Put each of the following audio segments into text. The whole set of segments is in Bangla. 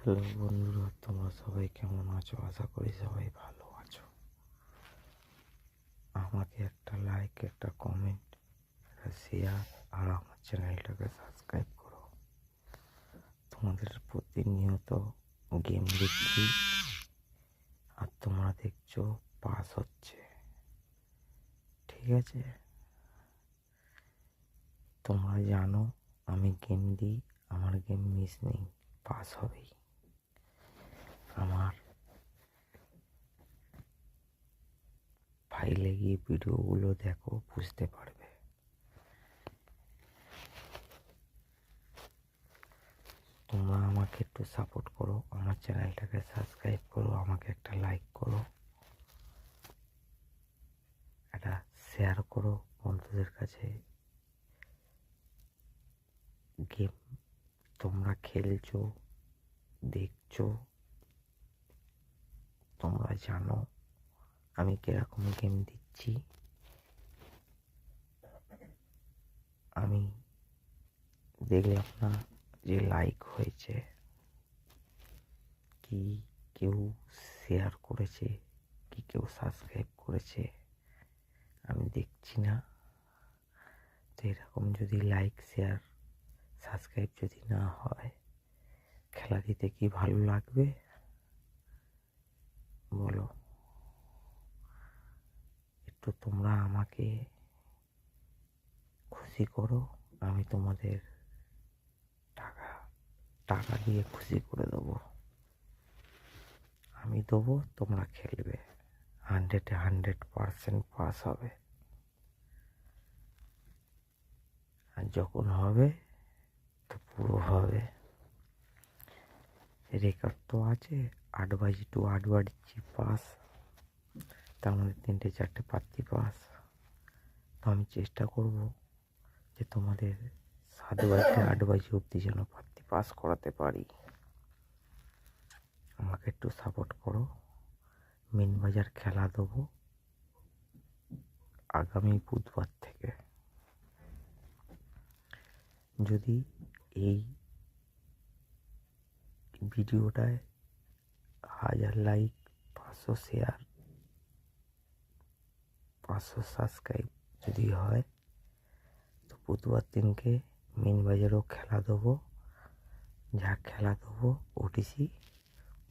হ্যালো বন্ধুরা, তোমরা সবাই কেমন আছো? আশা করি সবাই ভালো আছো। আমাকে একটা লাইক, একটা কমেন্ট, একটা শেয়ার আর আমার চ্যানেলটাকে সাবস্ক্রাইব করো। তোমাদের প্রতিনিয়ত গেম দিচ্ছি আর তোমরা দেখছো পাস হচ্ছে। ঠিক আছে, তোমরা জানো আমি গেম দিই, আমার গেম মিস নেই, পাস হবেই। আমার ফাইলে গিয়ে ভিডিওগুলো দেখো, বুঝতে পারবে। তোমরা আমাকে একটু সাপোর্ট করো, আমার চ্যানেলটাকে সাবস্ক্রাইব করো, আমাকে একটা লাইক করো, একটা শেয়ার করো বন্ধুদের কাছে। গেম তোমরা খেলছো, দেখছো, তোমরা জানো আমি কিরকম গেম দিচ্ছি। আমি দেখলাম না যে লাইক হয়েছে কি কেউ শেয়ার করেছে কি কেউ সাবস্ক্রাইব করেছে, আমি দেখছি না। তো এরকম যদি লাইক, শেয়ার, সাবস্ক্রাইব যদি না হয়, খেলা দিতে কি ভালো লাগবে বলো? একটু তোমরা আমাকে খুশি করো, আমি তোমাদের টাকা টাকা দিয়ে খুশি করে দেবো। আমি দেবো, তোমরা খেলবে, 100% পাস হবে। আর যখন হবে তো পুরো হবে। রেকর্ড তো আছে, 8/8 দিচ্ছি পাস, তার মধ্যে 3-4টে প্রার্থী পাস। তো আমি চেষ্টা করব যে তোমাদের 7/8 অবধি যেন প্রার্থী পাস করাতে পারি। আমাকে একটু সাপোর্ট করো। মেন বাজার খেলা দেবো আগামী বুধবার থেকে। যদি এই ভিডিওটায় 1000 লাইক, 500 শেয়ার, 500 সাবস্ক্রাইব যদি হয়, তো বুধবার দিনকে মেন বাজারেও খেলা দেবো। যা খেলা দেবো OTC,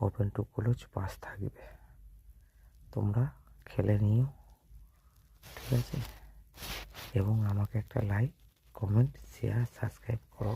open to close pass থাকবে। তোমরা খেলে নিও, ঠিক আছে? এবং আমাকে একটা লাইক, কমেন্ট, শেয়ার, সাবস্ক্রাইব করো।